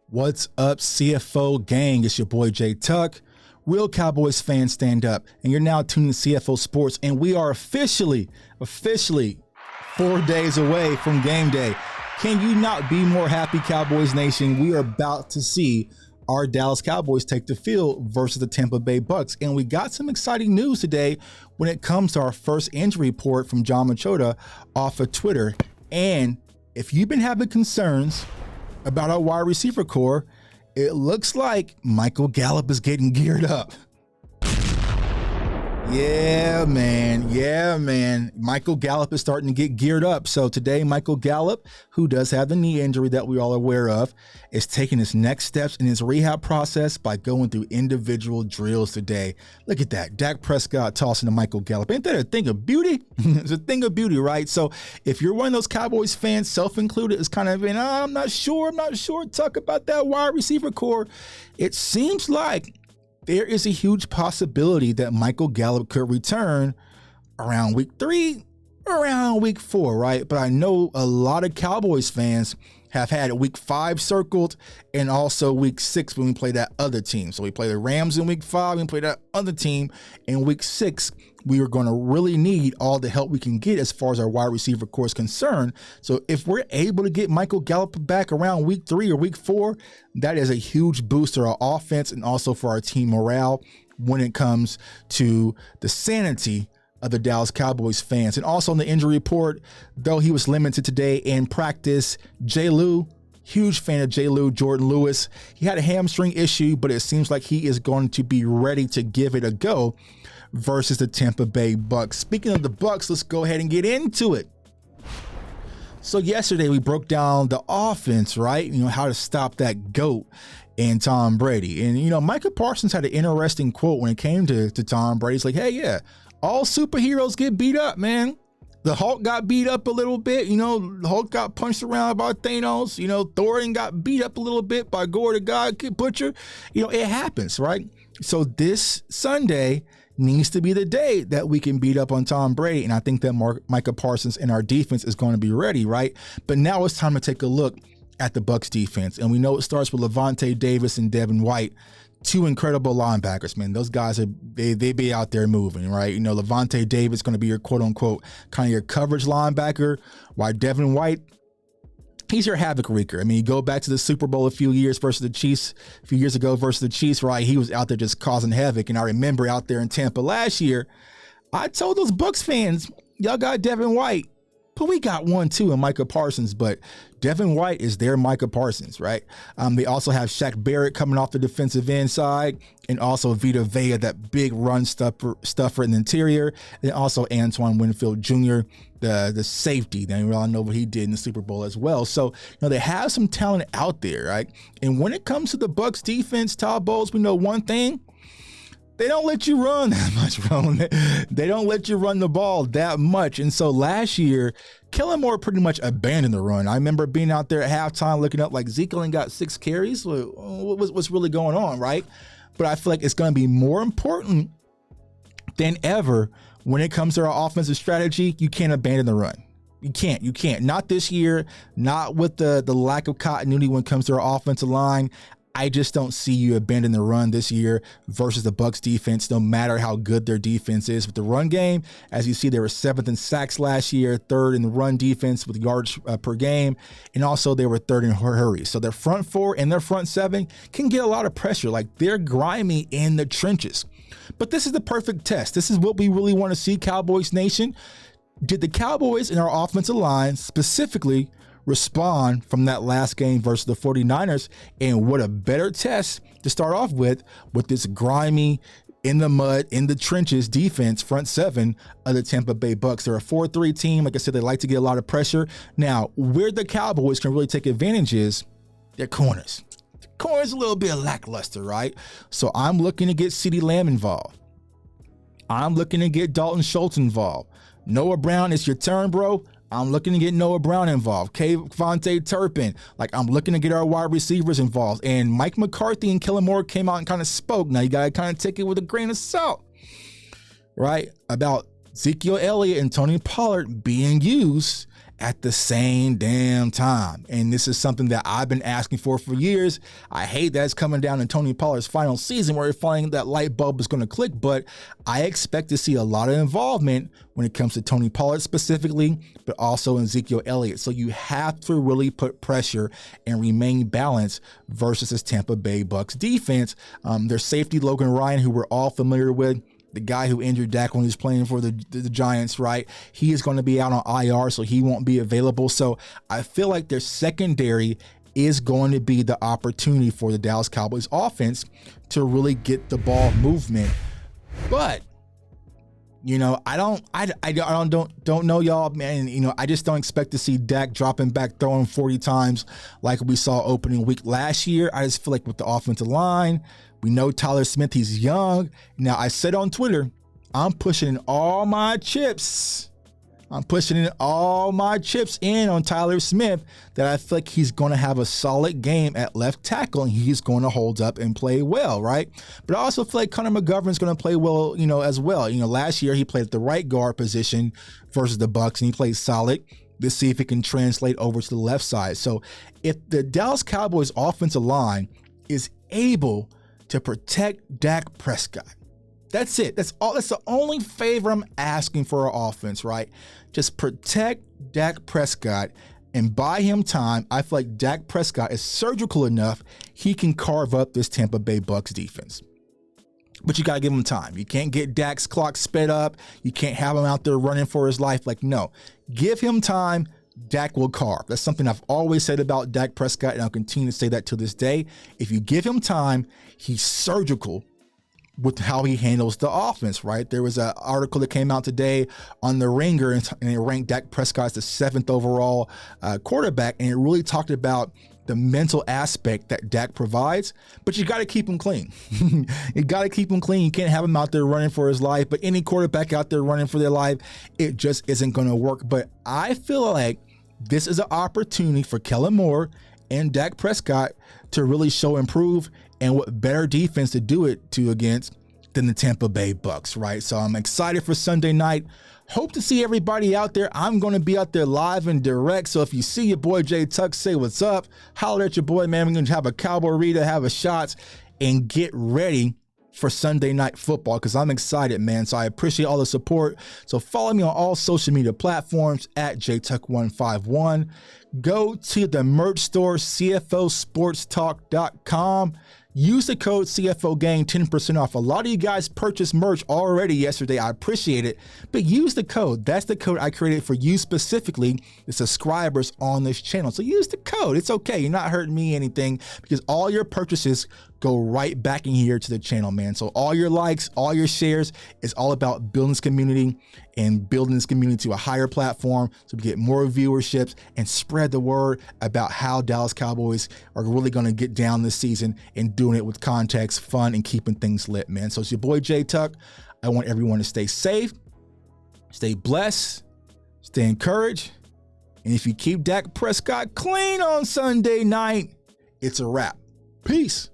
What's up, CFO gang? It's your boy J Tuck. Real Cowboys fans, stand up. And you're now tuned to CFO Sports, and we are officially 4 days away from game day. Can you not be more happy, Cowboys Nation? We are about to see our Dallas Cowboys take the field versus the Tampa Bay Bucs. And we got some exciting news today when it comes to our first injury report from John Machota off of Twitter. And if you've been having concerns about our wide receiver core, it looks like Michael Gallup is getting geared up. Yeah, man. Michael Gallup is starting to get geared up. So today, Michael Gallup, who does have the knee injury that we all are aware of, is taking his next steps in his rehab process by going through individual drills today. Look at that. Dak Prescott tossing to Michael Gallup. Ain't that a thing of beauty? It's a thing of beauty, right? So if you're one of those Cowboys fans, self-included, is kind of, I'm not sure, Tuck, about that wide receiver core. It seems like there is a huge possibility that Michael Gallup could return around week 3, around week 4, right? But I know a lot of Cowboys fans have had week 5 circled and also week 6 when we play that other team. So we play the Rams in week 5 and play that other team in week 6. We are going to really need all the help we can get as far as our wide receiver core is concerned. So if we're able to get Michael Gallup back around week 3 or week 4, that is a huge boost to our offense and also for our team morale when it comes to the sanity of the Dallas Cowboys fans. And also on the injury report, though he was limited today in practice, J. Lou, huge fan of J. Lou, Jordan Lewis. He had a hamstring issue, but it seems like he is going to be ready to give it a go versus the Tampa Bay Bucs. Speaking of the Bucs, let's go ahead and get into it. So yesterday we broke down the offense, right? How to stop that GOAT and Tom Brady. And, Micah Parsons had an interesting quote when it came to Tom Brady. He's like, hey, yeah, all superheroes get beat up, man. The Hulk got beat up a little bit. The Hulk got punched around by Thanos. Thor got beat up a little bit by Gore the God Butcher. It happens, right? So this Sunday needs to be the day that we can beat up on Tom Brady. And I think that Micah Parsons and our defense is going to be ready, right? But now it's time to take a look at the Bucs defense. And we know it starts with Levante Davis and Devin White, two incredible linebackers, man. Those guys, they be out there moving, right? Levante Davis going to be your quote unquote kind of your coverage linebacker, while Devin White, he's your havoc wreaker. You go back to the Super Bowl a few years ago versus the Chiefs, right? He was out there just causing havoc. And I remember out there in Tampa last year, I told those Bucs fans, y'all got Devin White, but we got one too in Micah Parsons. But Devin White is their Micah Parsons, right? They also have Shaq Barrett coming off the defensive end side, and also Vita Vea, that big run stuffer in the interior, and also Antoine Winfield Jr., the safety. Then we all know what he did in the Super Bowl as well. So they have some talent out there, right? And when it comes to the Bucs defense, Todd Bowles, we know one thing. They don't let you run that much, bro. They don't let you run the ball that much. And so last year, Kellen Moore pretty much abandoned the run. I remember being out there at halftime looking up like Zeke only got 6 carries. What's really going on, right? But I feel like it's going to be more important than ever when it comes to our offensive strategy. You can't abandon the run. You can't. Not this year, not with the lack of continuity when it comes to our offensive line. I just don't see you abandon the run this year versus the Bucs defense, no matter how good their defense is. With the run game, as you see, they were 7th in sacks last year, 3rd in the run defense with yards per game, and also they were 3rd in hurries. So their front 4 and their front 7 can get a lot of pressure. Like, they're grimy in the trenches. But this is the perfect test. This is what we really want to see, Cowboys Nation. Did the Cowboys and our offensive line specifically respond from that last game versus the 49ers? And what a better test to start off with this grimy, in the mud, in the trenches defense, front 7 of the Tampa Bay Bucs. They're a 4-3 team. Like I said, they like to get a lot of pressure. Now, where the Cowboys can really take advantage is their corners. The corners a little bit lackluster, right? So I'm looking to get CeeDee Lamb involved. I'm looking to get Dalton Schultz involved. Noah Brown, it's your turn, bro. I'm looking to get Noah Brown involved. Kevontae Turpin. Like, I'm looking to get our wide receivers involved. And Mike McCarthy and Kellen Moore came out and kind of spoke. Now, you got to kind of take it with a grain of salt, right? About Ezekiel Elliott and Tony Pollard being used at the same damn time. And this is something that I've been asking for years. I hate that it's coming down in Tony Pollard's final season where we're finding that light bulb is going to click, but I expect to see a lot of involvement when it comes to Tony Pollard specifically, but also Ezekiel Elliott. So you have to really put pressure and remain balanced versus this Tampa Bay Bucs defense. Their safety, Logan Ryan, who we're all familiar with, the guy who injured Dak when he was playing for the Giants, right? He is going to be out on IR, so he won't be available. So I feel like their secondary is going to be the opportunity for the Dallas Cowboys offense to really get the ball movement. But I don't know, y'all, man. I just don't expect to see Dak dropping back, throwing 40 times like we saw opening week last year. I just feel like with the offensive line, we know Tyler Smith, he's young. Now, I said on Twitter, I'm pushing in all my chips. I'm pushing in all my chips in on Tyler Smith that I feel like he's going to have a solid game at left tackle and he's going to hold up and play well, right? But I also feel like Connor McGovern's going to play well, as well. Last year he played at the right guard position versus the Bucs and he played solid. Let's see if it can translate over to the left side. So if the Dallas Cowboys offensive line is able to protect Dak Prescott, that's it. That's all. That's the only favor I'm asking for our offense, right? Just protect Dak Prescott and buy him time. I feel like Dak Prescott is surgical enough. He can carve up this Tampa Bay Bucs defense. But you got to give him time. You can't get Dak's clock sped up. You can't have him out there running for his life. No, give him time. Dak will carve. That's something I've always said about Dak Prescott, and I'll continue to say that to this day. If you give him time, he's surgical with how he handles the offense, right? There was an article that came out today on The Ringer, and it ranked Dak Prescott as the 7th overall quarterback, and it really talked about the mental aspect that Dak provides, but you got to keep him clean. You got to keep him clean. You can't have him out there running for his life, but any quarterback out there running for their life, it just isn't going to work. But I feel like this is an opportunity for Kellen Moore and Dak Prescott to really show improve, and what better defense to do it to against than the Tampa Bay Bucs, right? So I'm excited for Sunday night. Hope to see everybody out there. I'm going to be out there live and direct. So if you see your boy Jay Tuck, say what's up. Holler at your boy, man. We're going to have a Cowboy reader, have a shots, and get ready for Sunday Night Football because I'm excited, man. So I appreciate all the support. So follow me on all social media platforms at jtuck151. Go to the merch store, CFOsportstalk.com. Use the code CFOgang, 10% off. A lot of you guys purchased merch already yesterday. I appreciate it. But use the code. That's the code I created for you specifically, the subscribers on this channel. So use the code. It's okay. You're not hurting me anything because all your purchases go right back in here to the channel, man. So all your likes, all your shares, it's all about building this community and building this community to a higher platform so we get more viewerships and spread the word about how Dallas Cowboys are really going to get down this season and doing it with context, fun, and keeping things lit, man. So it's your boy Jay Tuck. I want everyone to stay safe, stay blessed, stay encouraged. And if you keep Dak Prescott clean on Sunday night, it's a wrap. Peace.